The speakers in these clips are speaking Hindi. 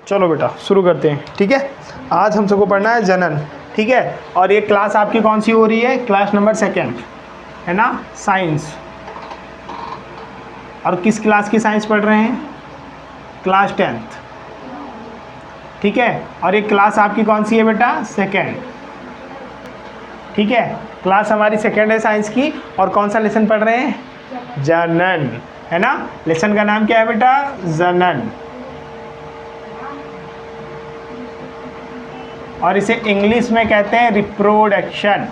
चलो बेटा शुरू करते हैं। ठीक है, आज हम सबको पढ़ना है जनन। ठीक है, और ये क्लास आपकी कौन सी हो रही है? क्लास नंबर 2 है ना, साइंस। और किस क्लास की साइंस पढ़ रहे हैं? Class 10th। ठीक है, और ये क्लास आपकी कौन सी है बेटा? 2nd। ठीक है, क्लास हमारी 2nd है साइंस की। और कौन सा लेसन पढ़ रहे हैं? जनन, है ना। लेसन का नाम क्या है बेटा? जनन। और इसे इंग्लिश में कहते हैं रिप्रोडक्शन।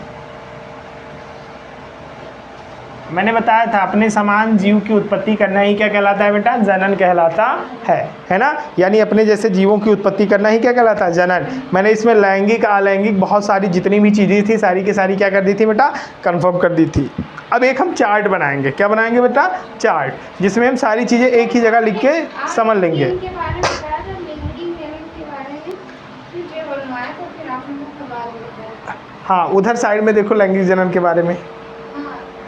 मैंने बताया था अपने समान जीव की उत्पत्ति करना ही क्या कहलाता है बेटा? जनन कहलाता है ना। यानी अपने जैसे जीवों की उत्पत्ति करना ही क्या कहलाता है? जनन। मैंने इसमें लैंगिक अलैंगिक बहुत सारी जितनी भी चीज़ें थी सारी की सारी क्या कर दी थी बेटा? कंफर्म कर दी थी। अब एक हम चार्ट बनाएंगे। क्या बनाएंगे बेटा? चार्ट, जिसमें हम सारी चीज़ें एक ही जगह लिख के समझ लेंगे। हाँ, उधर साइड में देखो लैंगिक जनन के बारे में।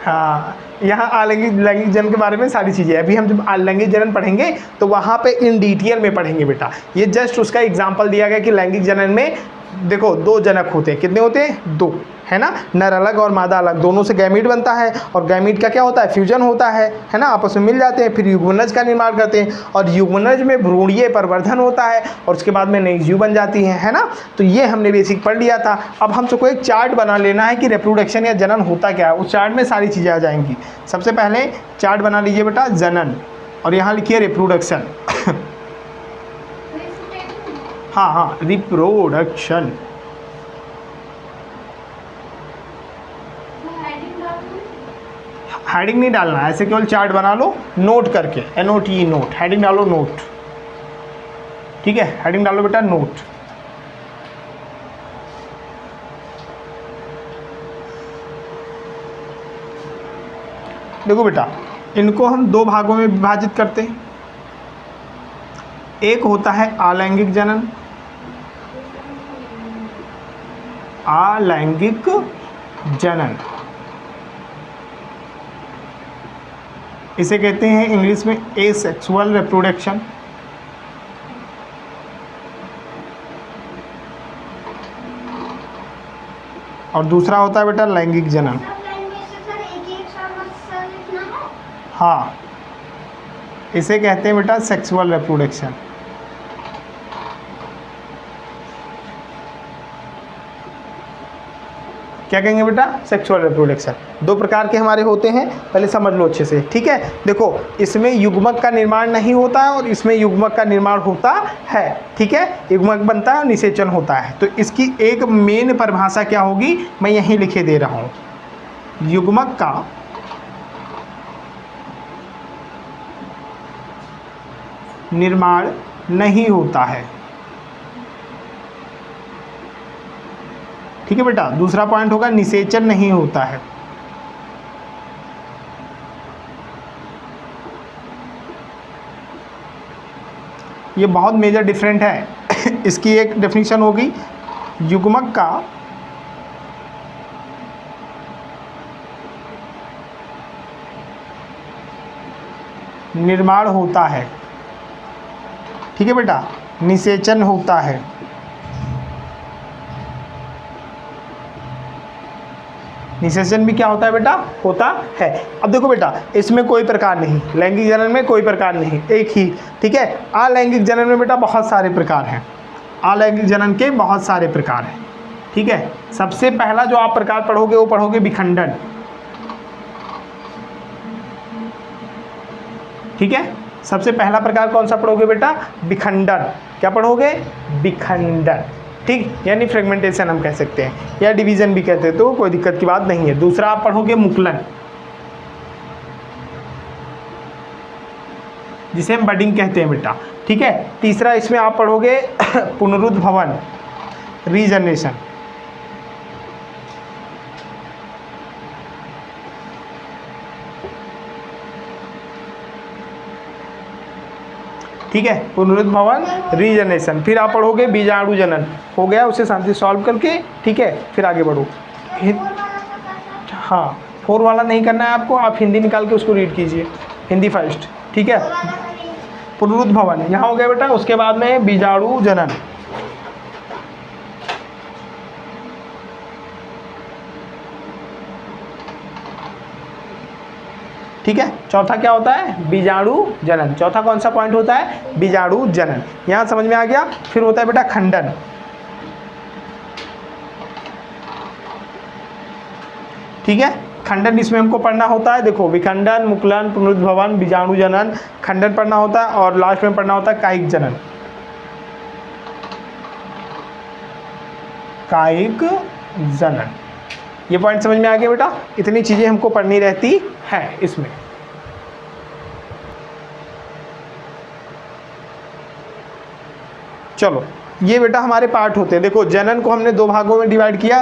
हाँ, यहाँ लैंगिक जनन के बारे में सारी चीज़ें। अभी हम जब लैंगिक जनन पढ़ेंगे तो वहाँ पे इन डिटेल में पढ़ेंगे बेटा। ये जस्ट उसका एग्जांपल दिया गया कि लैंगिक जनन में देखो 2 जनक होते हैं। कितने होते हैं? 2, है ना। नर अलग और मादा अलग, दोनों से गैमीट बनता है। और गैमीट का क्या होता है? फ्यूजन होता है ना। आपस में मिल जाते हैं, फिर युग्मनज का निर्माण करते हैं। और युग्मनज में भ्रूणीय परिवर्धन होता है और उसके बाद में नई जीव बन जाती है ना। तो ये हमने बेसिक पढ़ लिया था। अब हम सबको एक चार्ट बना लेना है कि रिप्रोडक्शन या जनन होता क्या है। उस चार्ट में सारी चीज़ें आ जाएंगी। सबसे पहले चार्ट बना लीजिए बेटा, जनन, और यहाँ लिखिए रिप्रोडक्शन। हाँ, रिप्रोडक्शन। हेडिंग नहीं डालना है, ऐसे केवल चार्ट बना लो नोट करके, NOTE नोट। हेडिंग डालो नोट। ठीक है, हेडिंग डालो बेटा नोट। देखो बेटा, इनको हम 2 भागों में विभाजित करते हैं। एक होता है अलैंगिक जनन, अलैंगिक जनन। इसे कहते हैं इंग्लिश में एसेक्सुअल रिप्रोडक्शन। और दूसरा होता है बेटा लैंगिक जनन। हाँ, इसे कहते हैं बेटा सेक्सुअल रिप्रोडक्शन। क्या कहेंगे बेटा? Sexual reproduction. 2 प्रकार के हमारे होते हैं, पहले समझ लो अच्छे से। ठीक है, देखो इसमें युग्मक का निर्माण नहीं होता है और इसमें युग्मक का निर्माण होता है। ठीक है, युग्मक बनता है और निषेचन होता है। तो इसकी एक मेन परिभाषा क्या होगी, मैं यहीं लिखे दे रहा हूँ। युग्मक का निर्माण नहीं होता है। ठीक है बेटा, दूसरा पॉइंट होगा निषेचन नहीं होता है। ये बहुत मेजर डिफरेंट है। इसकी एक डेफिनेशन होगी, युग्मक का निर्माण होता है। ठीक है बेटा, निषेचन होता है। निषेचन भी क्या होता है बेटा? होता है। अब देखो बेटा, इसमें कोई प्रकार नहीं, लैंगिक जनन में कोई प्रकार नहीं, एक ही। ठीक है, अलैंगिक जनन में बेटा बहुत सारे प्रकार हैं। अलैंगिक जनन के बहुत सारे प्रकार हैं। ठीक है, सबसे पहला जो आप प्रकार पढ़ोगे वो पढ़ोगे विखंडन। ठीक है, सबसे पहला प्रकार कौन सा पढ़ोगे बेटा? विखंडन। क्या पढ़ोगे? विखंडन। ठीक, यानी फ्रेगमेंटेशन हम कह सकते हैं या डिवीजन भी कहते हैं, तो कोई दिक्कत की बात नहीं है। दूसरा आप पढ़ोगे मुकुलन, जिसे हम बडिंग कहते हैं बेटा। ठीक है, तीसरा इसमें आप पढ़ोगे पुनरुद्भवन, रीजनरेशन। ठीक है, पुनरुद्भवन, रीजनरेशन। फिर आप पढ़ोगे बीजाणु जनन। हो गया, उसे शांति सॉल्व करके। ठीक है, फिर आगे बढ़ो। हाँ, 4 वाला नहीं करना है आपको, आप हिंदी निकाल के उसको रीड कीजिए, हिंदी फर्स्ट। ठीक है, पुनरुद्भवन, यहाँ हो गया बेटा। उसके बाद में बीजाणु जनन, ठीक है। चौथा क्या होता है? बीजाणु जनन। चौथा कौन सा पॉइंट होता है? बीजाणु जनन। यहाँ समझ में आ गया। फिर होता है बेटा खंडन, ठीक है। खंडन इसमें हमको पढ़ना होता है, देखो विखंडन, मुकुलन, पुनरुद्भवन, बीजाणु जनन, खंडन पढ़ना होता है और लास्ट में पढ़ना होता है कायिक जनन। कायिक जनन, ये पॉइंट समझ में आ गया बेटा। इतनी चीजें हमको पढ़नी रहती है इसमें। चलो ये बेटा हमारे पार्ट होते हैं। देखो जनन को हमने दो भागों में डिवाइड किया,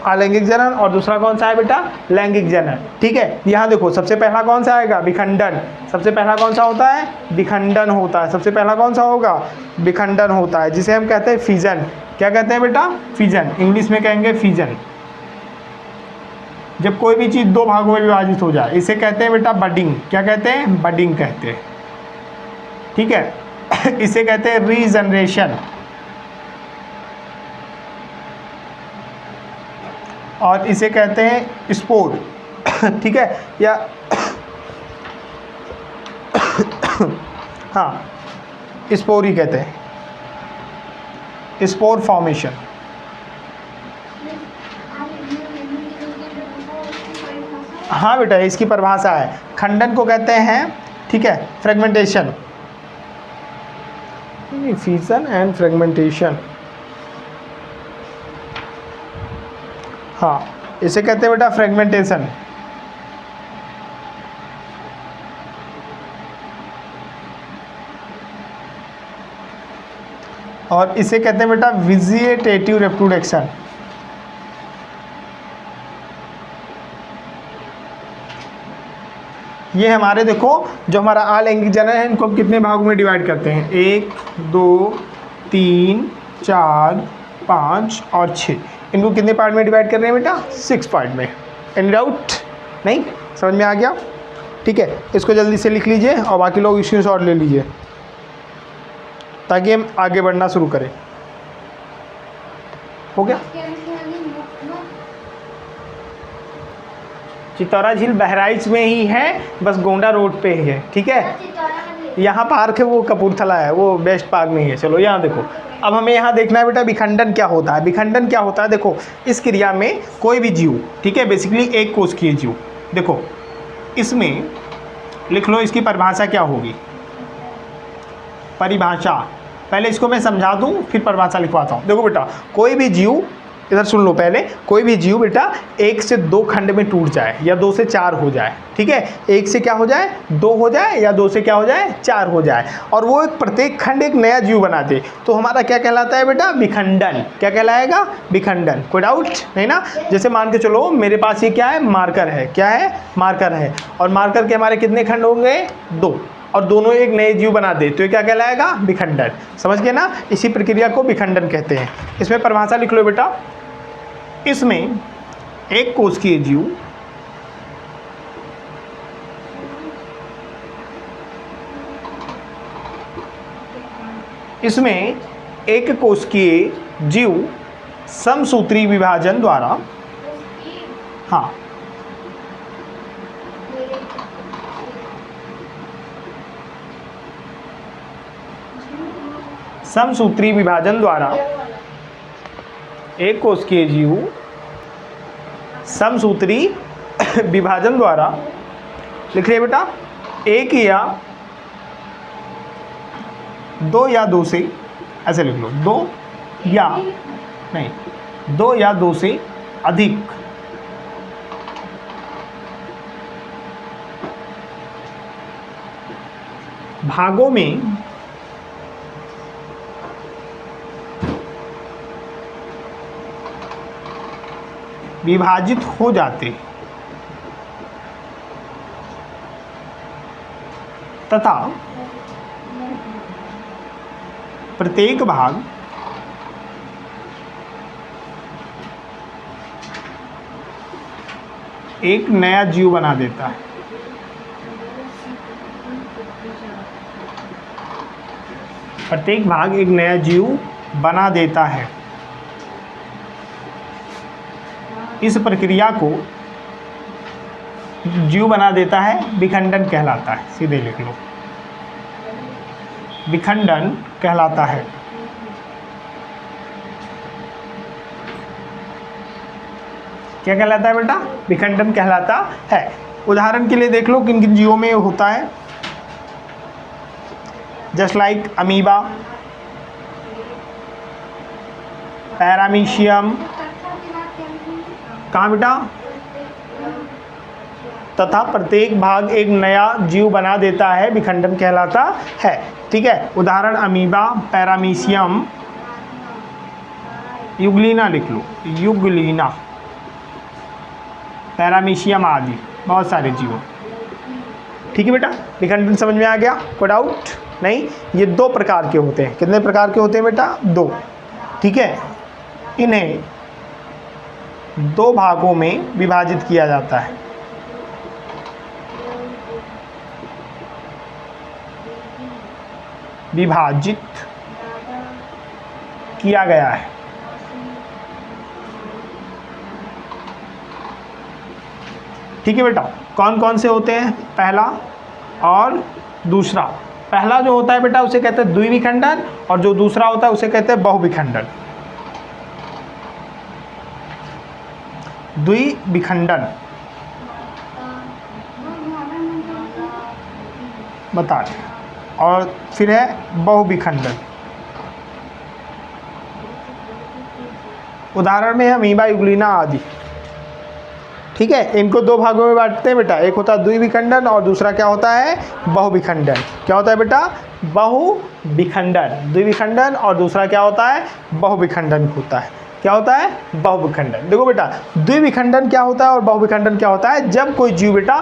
अलैंगिक जनन और दूसरा कौन सा है बेटा? लैंगिक जनन, ठीक है। यहाँ देखो सबसे पहला कौन सा आएगा? विखंडन। सबसे पहला कौन सा होता है? विखंडन होता है। सबसे पहला कौन सा होगा? विखंडन होता है, जिसे हम कहते हैं फिजन। क्या कहते हैं बेटा? फिजन। इंग्लिश में कहेंगे फिजन। जब कोई भी चीज़ दो भागों में विभाजित हो जाए, इसे कहते हैं बेटा बडिंग। क्या कहते हैं? बडिंग कहते हैं, ठीक है। इसे कहते हैं रीजनरेशन, और इसे कहते हैं स्पोर, ठीक है। या हाँ, स्पोर ही कहते हैं, स्पोर फॉर्मेशन। हाँ बेटा, इसकी परिभाषा है। खंडन को कहते हैं, ठीक है, फ्रेगमेंटेशन, फ्यूजन एंड फ्रेगमेंटेशन। हाँ, इसे कहते हैं बेटा फ्रेगमेंटेशन। और इसे कहते हैं बेटा वेजिटेटिव रिप्रोडक्शन। ये हमारे देखो जो हमारा अलैंगिक जनन है, इनको हम कितने भागों में डिवाइड करते हैं? 1 2 3 4 5 और 6। इनको कितने पार्ट में डिवाइड कर रहे हैं बेटा? 6 पार्ट में। Any doubt? नहीं, समझ में आ गया, ठीक है। इसको जल्दी से लिख लीजिए और बाकी लोग स्क्रीनशॉट ले लीजिए ताकि हम आगे बढ़ना शुरू करें। हो गया? चितौरा झील बहराइच में ही है, बस गोंडा रोड पे ही है, ठीक है। यहाँ पार्क है वो कपूरथला है, वो बेस्ट पार्क नहीं है। चलो यहाँ देखो, अब हमें यहाँ देखना है बेटा विखंडन क्या होता है। विखंडन क्या होता है? देखो इस क्रिया में कोई भी जीव, ठीक है, बेसिकली एक कोशिकीय जीव, देखो इसमें लिख लो इसकी परिभाषा क्या होगी। परिभाषा पहले इसको मैं समझा दूँ फिर परिभाषा लिखवाता हूँ। देखो बेटा, कोई भी जीव, इधर सुन लो पहले, कोई भी जीव बेटा 1 से 2 खंड में टूट जाए या 2 से 4 हो जाए, ठीक है। 1 से क्या हो जाए? 2 हो जाए, या 2 से क्या हो जाए? 4 हो जाए, और वो एक प्रत्येक खंड एक नया जीव बना दे, तो हमारा क्या कहलाता है बेटा? विखंडन। क्या कहलाएगा? विखंडन। कोई डाउट नहीं ना? जैसे मान के चलो मेरे पास ये क्या है? मार्कर है। क्या है? मार्कर है। और मार्कर के हमारे कितने खंड होंगे? 2, और दोनों एक नए जीव बना दे, तो ये क्या कहलाएगा? विखंडन। समझ गए ना? इसी प्रक्रिया को विखंडन कहते हैं। इसमें परिभाषा लिख लो बेटा। इसमें एक कोशिकीय जीव समसूत्री विभाजन द्वारा, हाँ, समसूत्री विभाजन द्वारा, एक कोशिकीय जीव समसूत्री विभाजन द्वारा, लिख लिया बेटा, 1 या 2 या 2 से, ऐसे लिख लो, 2 या 2 से अधिक भागों में विभाजित हो जाते तथा प्रत्येक भाग एक नया जीव बना देता है। प्रत्येक भाग एक नया जीव बना देता है। इस प्रक्रिया को जीव बना देता है विखंडन कहलाता है। सीधे लिख लो, विखंडन कहलाता है। क्या कहलाता है बेटा? विखंडन कहलाता है। उदाहरण के लिए देख लो किन किन जीवों में होता है। जस्ट लाइक अमीबा, पैरामीशियम, कहाँ बेटा? तथा प्रत्येक भाग एक नया जीव बना देता है, विखंडन कहलाता है। ठीक है, उदाहरण अमीबा, पैरामीशियम, युगलीना लिख लो, युगलीना, पैरामीशियम आदि बहुत सारे जीव। ठीक है बेटा, विखंडन समझ में आ गया? कोई डाउट नहीं? ये दो प्रकार के होते हैं। कितने प्रकार के होते हैं बेटा? दो। ठीक है, इन्हें दो भागों में विभाजित किया जाता है। विभाजित किया गया है। ठीक है बेटा, कौन कौन से होते हैं? पहला और दूसरा। पहला जो होता है बेटा उसे कहते हैं द्विविखंडन, और जो दूसरा होता है उसे कहते हैं बहुविखंडन। द्विविखंडन बता दें, और फिर है बहुविखंडन। उदाहरण में है अमीबा, युगलीना आदि। ठीक है, इनको दो भागों में बांटते हैं बेटा। एक होता है द्विविखंडन और दूसरा क्या होता है? बहुविखंडन। क्या होता है बेटा? बहुविखंडन। द्विविखंडन और दूसरा क्या होता है? बहुविखंडन होता है। क्या होता है? बहुविखंडन। देखो बेटा, द्विविखंडन क्या होता है और बहुविखंडन क्या होता है? जब कोई जीव बेटा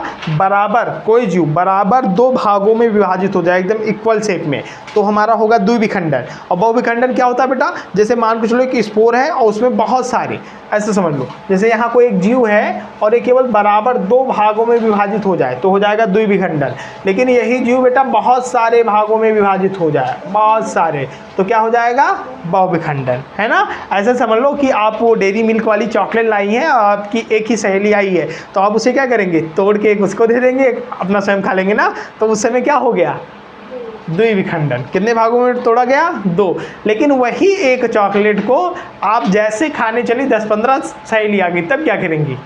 कोई जीव बराबर दो भागों में विभाजित हो जाए एकदम इक्वल शेप में, तो हमारा होगा द्विविखंडन। और बहुविखंडन क्या होता है बेटा? जैसे मान के चलो एक स्पोर है और उसमें बहुत सारे, ऐसे समझ लो जैसे यहाँ कोई एक जीव है और ये केवल बराबर दो भागों में विभाजित हो जाए तो हो जाएगा द्विविखंडन। लेकिन यही जीव बेटा बहुत सारे भागों में विभाजित हो जाए, बहुत सारे, तो क्या हो जाएगा? बहुविखंडन, है ना? ऐसे समझ लो कि आप वो डेयरी मिल्क वाली चॉकलेट लाई हैं और आपकी एक ही सहेली आई है, तो आप उसे क्या करेंगे? तोड़ के एक उसको दे देंगे, एक अपना स्वयं खा लेंगे ना, तो उस समय क्या हो गया? द्विविखंडन। कितने भागों में तोड़ा गया? दो। लेकिन वही एक चॉकलेट को आप जैसे खाने चली 10-15 सहेली आ गई, तब क्या करेंगी?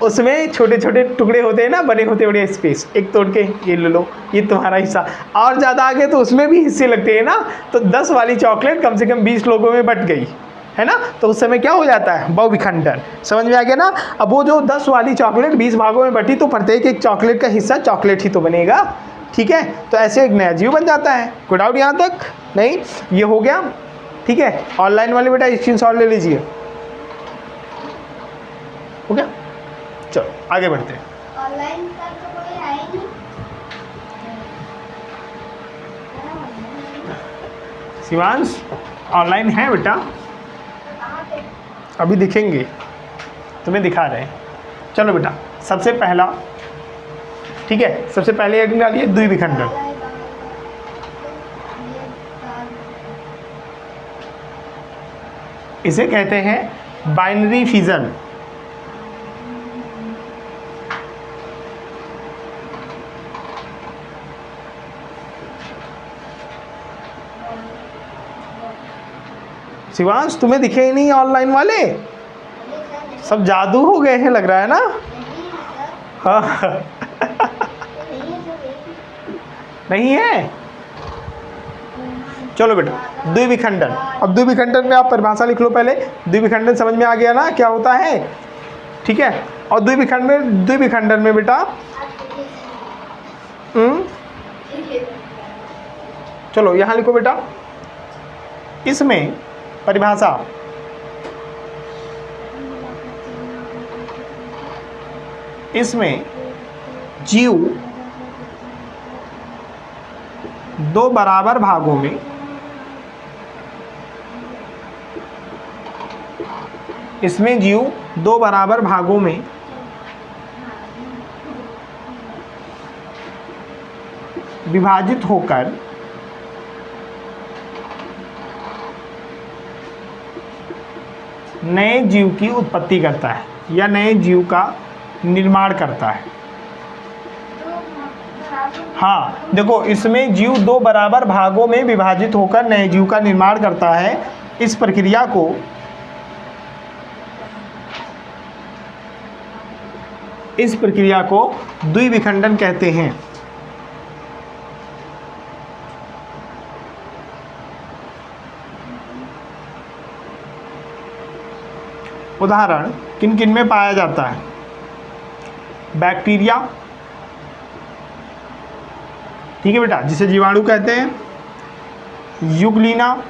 उसमें छोटे छोटे टुकड़े होते हैं ना, बने होते बड़े स्पेस, एक तोड़ के ये ले लो, ये तुम्हारा हिस्सा। और ज़्यादा आ गए तो उसमें भी हिस्से लगते हैं ना, तो 10 वाली चॉकलेट कम से कम 20 लोगों में बट गई, है ना? तो उस समय क्या हो जाता है? बहुविखंडन। समझ में आ गया ना? अब वो जो 10 वाली चॉकलेट 20 भागों में बटी, तो प्रत्येक एक चॉकलेट का हिस्सा चॉकलेट ही तो बनेगा। ठीक है, तो ऐसे एक नया जीव बन जाता है। कोई डाउट यहाँ तक? नहीं? ये हो गया। ठीक है, ऑनलाइन वाले बेटा स्क्रीनशॉट ले लीजिए। हो गया? चलो आगे बढ़ते हैं। ऑनलाइन का तो कोई है ही नहीं। शिवांश ऑनलाइन है बेटा? कहाँ पे? अभी दिखेंगे, तुम्हें दिखा रहे हैं। चलो बेटा, सबसे पहला, ठीक है, सबसे पहले हेडिंग डालिए द्विविखंडन। इसे कहते हैं बाइनरी फिजन। शिवांश तुम्हें दिखे ही नहीं ऑनलाइन वाले? सब जादू हो गए हैं लग रहा है ना? हाँ नहीं है? चलो बेटा, द्विविखंडन। अब द्विविखंडन में आप परिभाषा लिख लो पहले। द्विविखंडन समझ में आ गया ना क्या होता है? ठीक है, और द्विविखंडन में बेटा चलो यहाँ लिखो बेटा, इसमें परिभाषा इसमें जीव दो बराबर भागों में विभाजित होकर नए जीव की उत्पत्ति करता है या नए जीव का निर्माण करता है। हाँ देखो, इसमें जीव दो बराबर भागों में विभाजित होकर नए जीव का निर्माण करता है। इस प्रक्रिया को द्विविखंडन कहते हैं। उदाहरण किन किन में पाया जाता है? बैक्टीरिया, ठीक है बेटा, जिसे जीवाणु कहते हैं, यूग्लिना,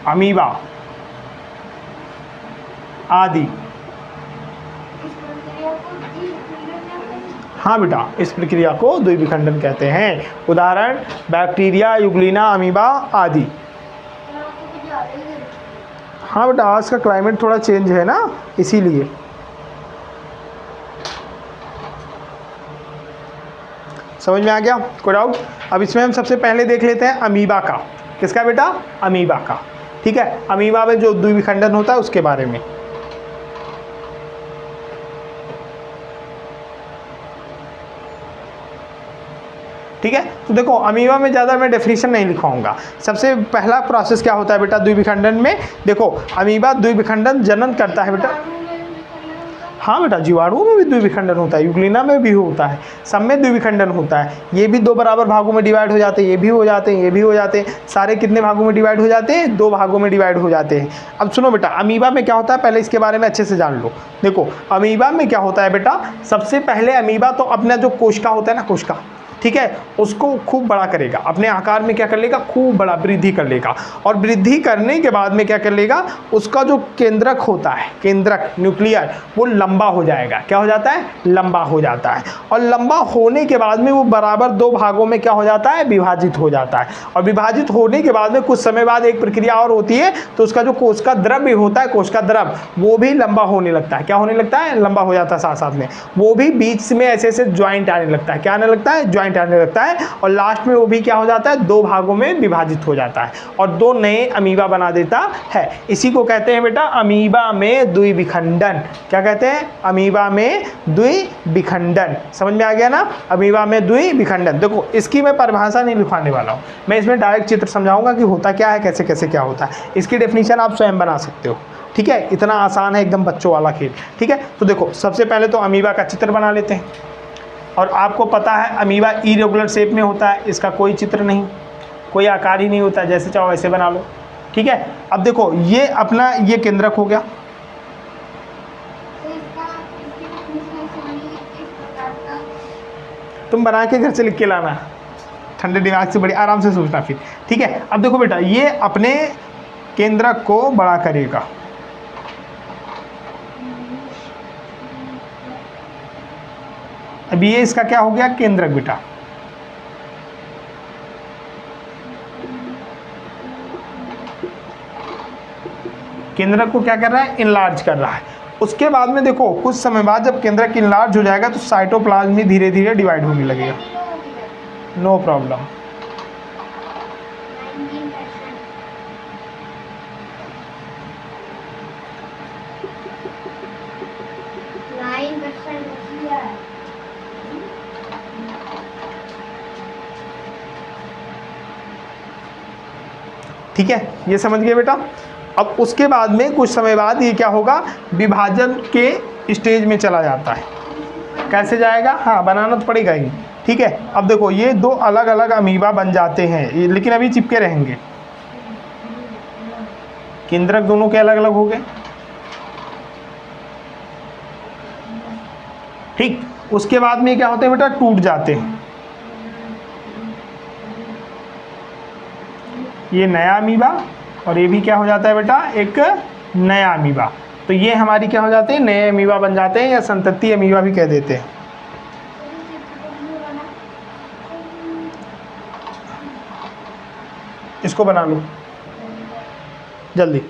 अमीबा आदि। हाँ बेटा, इस प्रक्रिया को द्विविखंडन कहते हैं। उदाहरण बैक्टीरिया, यूग्लिना, अमीबा आदि। हाँ बेटा, आज का क्लाइमेट थोड़ा चेंज है ना, इसीलिए। समझ में आ गया? कोई डाउट? अब इसमें हम सबसे पहले देख लेते हैं अमीबा का। किसका बेटा? अमीबा का। ठीक है, अमीबा में जो द्विविखंडन होता है उसके बारे में। ठीक है, तो देखो अमीबा में ज़्यादा मैं डेफिनेशन नहीं लिखाऊंगा। सबसे पहला प्रोसेस क्या होता है बेटा द्विविखंडन में? देखो अमीबा द्विविखंडन जनन करता है बेटा। हाँ बेटा, जीवाणुओं में भी द्विविखंडन होता है, यूग्लिना में भी होता है, सब में द्विविखंडन होता है। ये भी दो बराबर भागों में डिवाइड हो जाते हैं, ये भी हो जाते हैं, ये भी हो जाते हैं। सारे कितने भागों में डिवाइड हो जाते हैं? दो भागों में डिवाइड हो जाते हैं। अब सुनो बेटा, अमीबा में क्या होता है पहले इसके बारे में अच्छे से जान लो। देखो अमीबा में क्या होता है बेटा, सबसे पहले अमीबा तो अपना जो कोशिका होता है ना, कोशिका, ठीक है, उसको खूब बड़ा करेगा, अपने आकार में क्या कर लेगा? खूब बड़ा वृद्धि कर लेगा। और वृद्धि करने के बाद में क्या कर लेगा? उसका जो केंद्रक होता है, केंद्रक न्यूक्लियर, वो लंबा हो जाएगा। क्या हो जाता है? लंबा हो जाता है। और लंबा होने के बाद में वो बराबर दो भागों में क्या हो जाता है? विभाजित हो जाता है। और विभाजित होने के बाद में कुछ समय बाद एक प्रक्रिया और होती है, तो उसका जो कोशिका द्रव्य होता है, कोशिका द्रव, वो भी लंबा होने लगता है। क्या होने लगता है? लंबा हो जाता है। साथ साथ में वो भी बीच में ऐसे ऐसे ज्वाइंट आने लगता है। क्या आने लगता है? ज्वाइंट आने लगता है। और लास्ट में वो भी क्या हो जाता है? दो भागों में विभाजित हो जाता है और दो नए अमीबा बना देता है। इसी को कहते हैं बेटा अमीबा में द्विविखंडन। क्या कहते हैं? अमीबा में द्विविखंडन। समझ में आ गया ना? अमीबा में द्विविखंडन। देखो इसकी मैं परिभाषा नहीं लिखवाने वाला हूँ, मैं इसमें डायरेक्ट चित्र समझाऊंगा कि होता क्या है, कैसे कैसे क्या होता है। इसकी डेफिनेशन आप स्वयं बना सकते हो। ठीक है, इतना आसान है एकदम, बच्चों वाला खेल। ठीक है, तो देखो सबसे पहले तो अमीबा का चित्र बना लेते हैं। और आपको पता है अमीबा इरेगुलर शेप में होता है, इसका कोई चित्र नहीं, कोई आकार ही नहीं होता, जैसे चाहो वैसे बना लो। ठीक है, अब देखो ये अपना ये केंद्रक हो गया। तुम बना के घर से लिख के लाना, ठंडे दिमाग से बड़ी आराम से सोचना फिर। ठीक है, अब देखो बेटा ये अपने केंद्रक को बड़ा करेगा। अब ये इसका क्या हो गया? केंद्रक बेटा। केंद्रक को क्या कर रहा है? इनलार्ज कर रहा है। उसके बाद में देखो कुछ समय बाद जब केंद्रक इनलार्ज हो जाएगा तो साइटोप्लाज्म में धीरे धीरे डिवाइड होने लगेगा। No problem. ठीक है, ये समझ गए बेटा। अब उसके बाद में कुछ समय बाद ये क्या होगा? विभाजन के स्टेज में चला जाता है। कैसे जाएगा? हाँ बनाना तो पड़ेगा ही। ठीक है, अब देखो ये दो अलग अलग अमीबा बन जाते हैं, लेकिन अभी चिपके रहेंगे। केंद्रक दोनों के अलग अलग हो गए। ठीक, उसके बाद में क्या होते हैं बेटा? टूट जाते हैं। ये नया अमीबा और ये भी क्या हो जाता है बेटा? एक नया अमीबा। तो ये हमारी क्या हो जाते हैं? नए अमीबा बन जाते हैं, या संतति अमीबा भी कह देते हैं। इसको बना लो जल्दी।